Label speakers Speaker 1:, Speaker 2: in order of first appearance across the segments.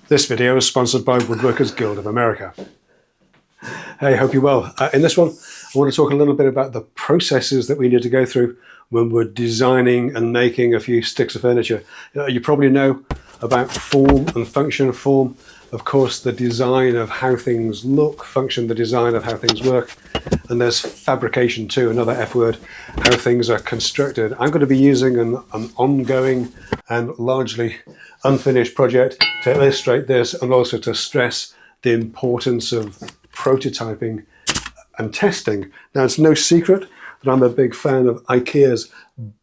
Speaker 1: This video is sponsored by Woodworkers Guild of America. Hey, hope you're well. In this one, I want to talk a little bit about the processes that we need to go through when we're designing and making a few sticks of furniture. You probably know about form and function. Form, of course, the design of how things look. Function, the design of how things work. And there's fabrication too, another F word, how things are constructed. I'm going to be using an ongoing and largely unfinished project to illustrate this and also to stress the importance of prototyping and testing. Now, it's no secret that I'm a big fan of Ikea's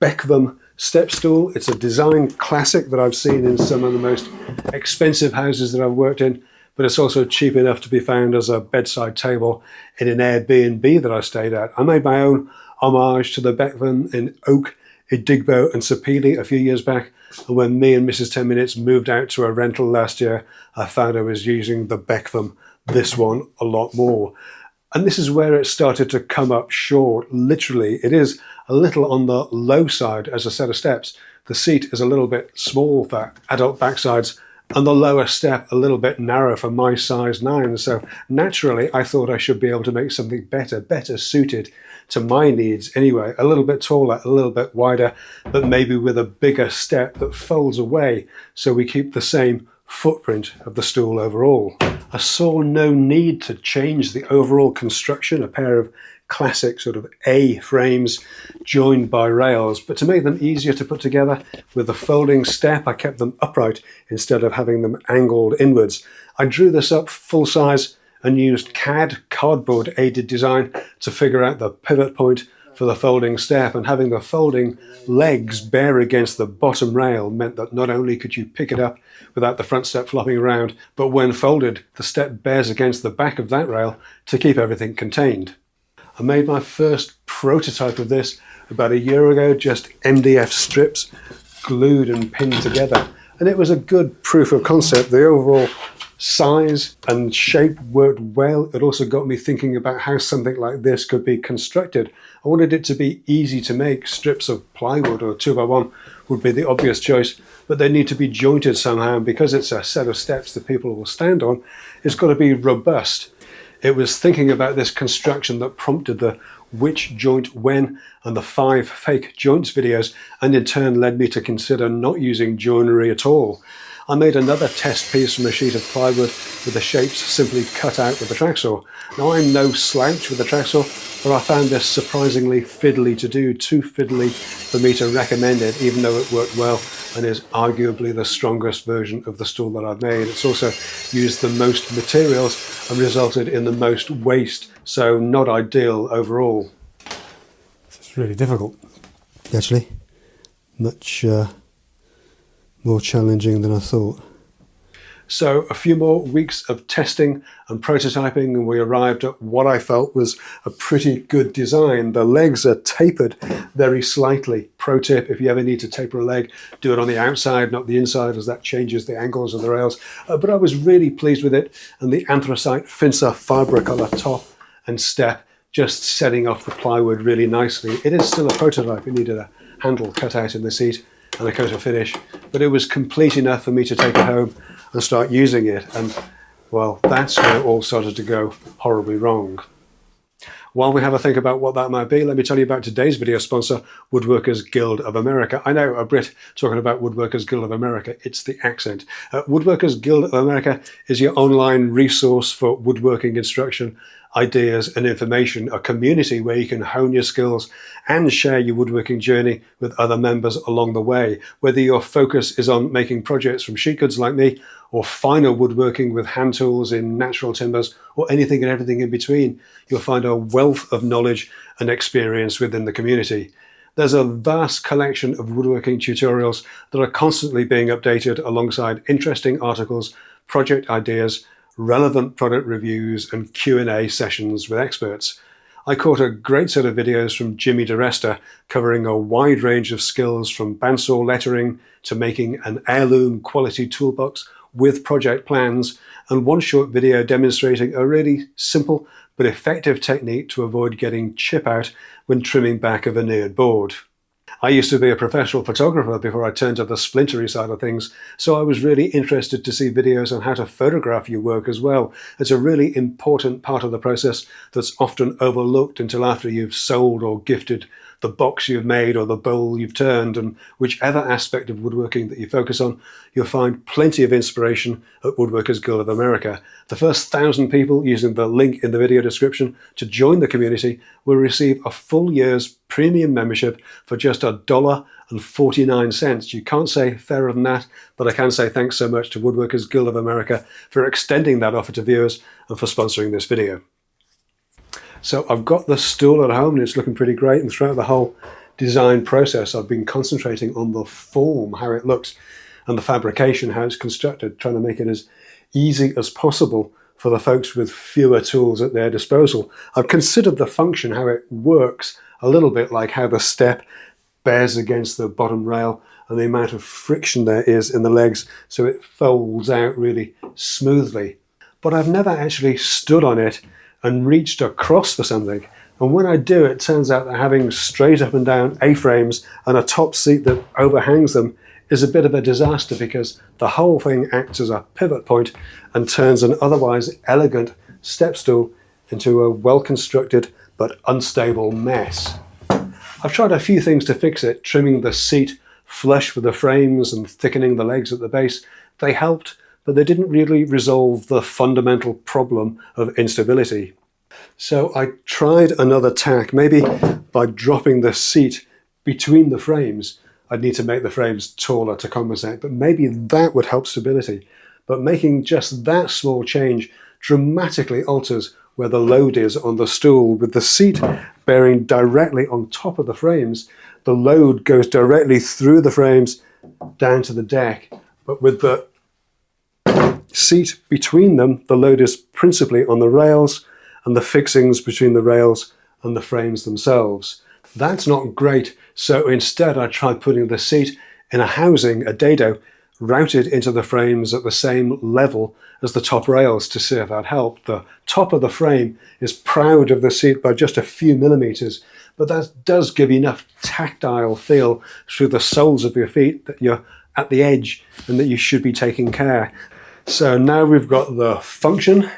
Speaker 1: Bekvam step stool. It's a design classic that I've seen in some of the most expensive houses that I've worked in, but it's also cheap enough to be found as a bedside table in an Airbnb that I stayed at. I made my own homage to the Bekvam in oak, Idigbo and Sapele a few years back, and when me and Mrs. 10 Minutes moved out to a rental last year, I found I was using the Bekvam, this one, a lot more. And this is where it started to come up short. Literally, it is a little on the low side as a set of steps. The seat is a little bit small for adult backsides, and the lower step a little bit narrow for my size 9. So naturally, I thought I should be able to make something better suited to my needs anyway. A little bit taller, a little bit wider, but maybe with a bigger step that folds away so we keep the same footprint of the stool overall. I saw no need to change the overall construction, a pair of classic sort of A frames joined by rails, but to make them easier to put together with the folding step, I kept them upright instead of having them angled inwards. I drew this up full size and used CAD, cardboard aided design, to figure out the pivot point for the folding step, and having the folding legs bear against the bottom rail meant that not only could you pick it up without the front step flopping around, but when folded, the step bears against the back of that rail to keep everything contained. I made my first prototype of this about a year ago, just MDF strips glued and pinned together, and it was a good proof of concept. The overall size and shape worked well. It also got me thinking about how something like this could be constructed. I wanted it to be easy to make. Strips of plywood or 2x1 would be the obvious choice, but they need to be jointed somehow, and because it's a set of steps that people will stand on, it's got to be robust. It was thinking about this construction that prompted the which joint when and the 5 fake joints videos, and in turn led me to consider not using joinery at all. I made another test piece from a sheet of plywood with the shapes simply cut out with the track saw. Now, I'm no slouch with the track saw, but I found this surprisingly fiddly to do, too fiddly for me to recommend it, even though it worked well and is arguably the strongest version of the stool that I've made. It's also used the most materials and resulted in the most waste, so not ideal overall. It's really difficult, actually. Much more challenging than I thought. So a few more weeks of testing and prototyping, and we arrived at what I felt was a pretty good design. The legs are tapered very slightly. Pro tip, if you ever need to taper a leg, do it on the outside, not the inside, as that changes the angles of the rails. But I was really pleased with it, and the anthracite Finsa Fibercolor top and step just setting off the plywood really nicely. It is still a prototype. It needed a handle cut out in the seat and a coat of finish, but it was complete enough for me to take it home and start using it, and well, that's where it all started to go horribly wrong. While we have a think about what that might be, let me tell you about today's video sponsor, Woodworkers Guild of America. I know, a Brit talking about Woodworkers Guild of America, it's the accent. Woodworkers Guild of America is your online resource for woodworking instruction, ideas and information, a community where you can hone your skills and share your woodworking journey with other members along the way. Whether your focus is on making projects from sheet goods like me, or finer woodworking with hand tools in natural timbers, or anything and everything in between, you'll find a wealth of knowledge and experience within the community. There's a vast collection of woodworking tutorials that are constantly being updated alongside interesting articles, project ideas, relevant product reviews and Q&A sessions with experts. I caught a great set of videos from Jimmy DeResta covering a wide range of skills from bandsaw lettering to making an heirloom quality toolbox with project plans, and one short video demonstrating a really simple but effective technique to avoid getting chip out when trimming back a veneered board. I used to be a professional photographer before I turned to the splintery side of things, so I was really interested to see videos on how to photograph your work as well. It's a really important part of the process that's often overlooked until after you've sold or gifted the box you've made or the bowl you've turned, and whichever aspect of woodworking that you focus on, you'll find plenty of inspiration at Woodworkers Guild of America. The first 1,000 people using the link in the video description to join the community will receive a full year's premium membership for just $1.49. You can't say fairer than that, but I can say thanks so much to Woodworkers Guild of America for extending that offer to viewers and for sponsoring this video. So I've got the stool at home and it's looking pretty great, and throughout the whole design process I've been concentrating on the form, how it looks, and the fabrication, how it's constructed, trying to make it as easy as possible for the folks with fewer tools at their disposal. I've considered the function, how it works, a little bit like how the step bears against the bottom rail and the amount of friction there is in the legs so it folds out really smoothly. But I've never actually stood on it and reached across for something. And when I do, it turns out that having straight up and down A-frames and a top seat that overhangs them is a bit of a disaster, because the whole thing acts as a pivot point and turns an otherwise elegant step stool into a well-constructed but unstable mess. I've tried a few things to fix it, trimming the seat flush with the frames and thickening the legs at the base. They helped, but they didn't really resolve the fundamental problem of instability. So I tried another tack, maybe by dropping the seat between the frames. I'd need to make the frames taller to compensate, but maybe that would help stability. But making just that small change dramatically alters where the load is on the stool. With the seat bearing directly on top of the frames, the load goes directly through the frames down to the deck. But with the seat between them, the load is principally on the rails and the fixings between the rails and the frames themselves. That's not great, so instead I tried putting the seat in a housing, a dado, routed into the frames at the same level as the top rails to see if that helped. The top of the frame is proud of the seat by just a few millimeters, but that does give you enough tactile feel through the soles of your feet that you're at the edge and that you should be taking care. So now we've got the function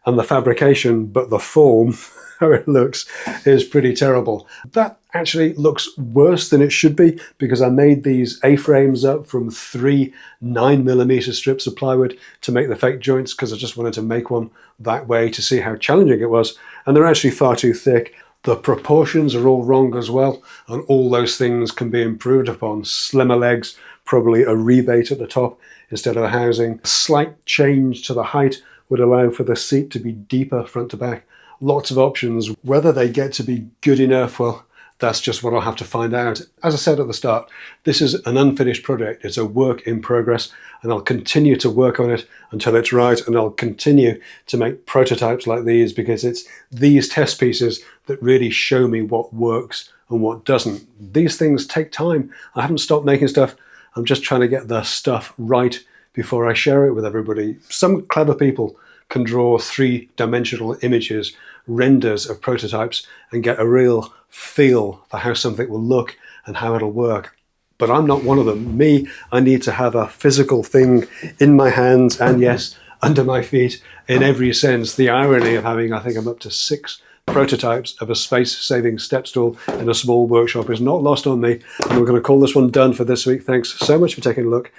Speaker 1: and the fabrication, but the form, how it looks, is pretty terrible. That actually looks worse than it should be, because I made these A-frames up from 3 9mm strips of plywood to make the fake joints, because I just wanted to make one that way to see how challenging it was, and they're actually far too thick. The proportions are all wrong as well, and all those things can be improved upon. Slimmer legs, probably a rebate at the top instead of a housing. A slight change to the height would allow for the seat to be deeper front to back. Lots of options. Whether they get to be good enough, well, that's just what I'll have to find out. As I said at the start, this is an unfinished project. It's a work in progress, and I'll continue to work on it until it's right, and I'll continue to make prototypes like these, because it's these test pieces that really show me what works and what doesn't. These things take time. I haven't stopped making stuff. I'm just trying to get the stuff right before I share it with everybody. Some clever people can draw 3-dimensional images, renders of prototypes, and get a real feel for how something will look and how it'll work. But I'm not one of them. Me, I need to have a physical thing in my hands and, yes, under my feet in every sense. The irony of having, I think I'm up to 6 prototypes of a space-saving step stool in a small workshop is not lost on me. And we're going to call this one done for this week. Thanks so much for taking a look.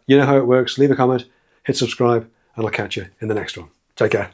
Speaker 1: You know how it works. Leave a comment, hit subscribe, and I'll catch you in the next one. Take care.